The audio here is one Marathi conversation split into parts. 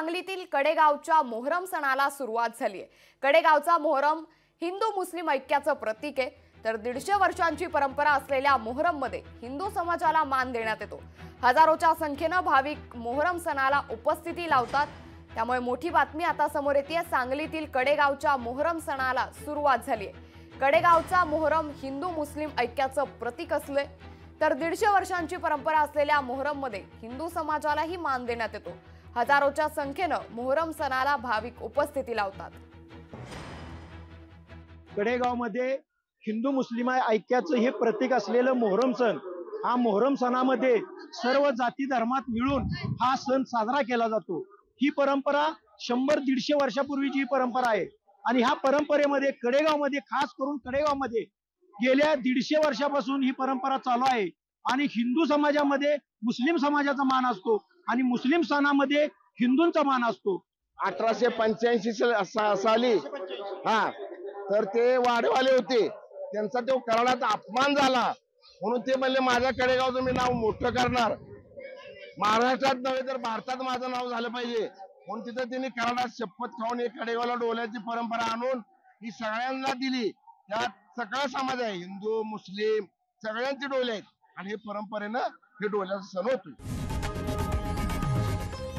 सांगलीतील कडेगावच्या मोहरम सणाला सुरुवात झाली आहे। कडेगावचा मोहरम हिंदू मुस्लिम ऐक्याचं प्रतीक आहे। तर 150 वर्षांची परंपरा असलेल्या मोहरम मध्ये हिंदू समाजाला मान देण्यात येतो। हजारोच्या संख्येने भाविक मोहरम सणाला उपस्थिती लावतात। त्यामुळे मोठी बातमी आता समोर येते। सांगलीतील कडेगावच्या मोहरम सणाला सुरुवात झाली आहे। कडेगावचा मोहरम हिंदू मुस्लिम ऐक्याचं प्रतीक असले तर 150 वर्षांची परंपरा असलेल्या मोहरम मध्ये हिंदू समाजालाही मान देण्यात येतो। हजारोच्या संख्येने मोहरम सणाला भाविक उपस्थिती लावतात। कडेगावमध्ये हिंदू मुस्लिम ऐक्याचं हे प्रतीक असलेलं मोहरम सण, हा मोहरम सणामध्ये सर्व जाती धर्मात मिळून हा सण साजरा केला जातो। ही परंपरा 100-150 वर्षापूर्वीची ही परंपरा आहे आणि ह्या परंपरेमध्ये कडेगावमध्ये, खास करून कडेगावमध्ये गेल्या 150 वर्षापासून ही परंपरा चालू आहे। आणि हिंदू समाजामध्ये मुस्लिम समाजाचा मान असतो आणि मुस्लिम सणामध्ये हिंदूंचा मान असतो। 1885 साली तर ते वाडेवाले होते, त्यांचा तो कराडात अपमान झाला म्हणून ते म्हणले माझ्या कडेगावचं मी नाव मोठं करणार, महाराष्ट्रात नव्हे तर भारतात माझं नाव झालं पाहिजे म्हणून तिथं त्यांनी कराडात शपथ खाऊन एक कडेगावला डोल्याची परंपरा आणून ही सगळ्यांना दिली। त्यात सगळा समाज आहे, हिंदू मुस्लिम सगळ्यांचे डोले आहेत आणि हे परंपरेनं हे डोल्याचा सण होतो।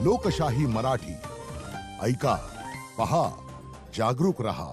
लोकशाही मराठी ऐका, पहा, जागरूक रहा।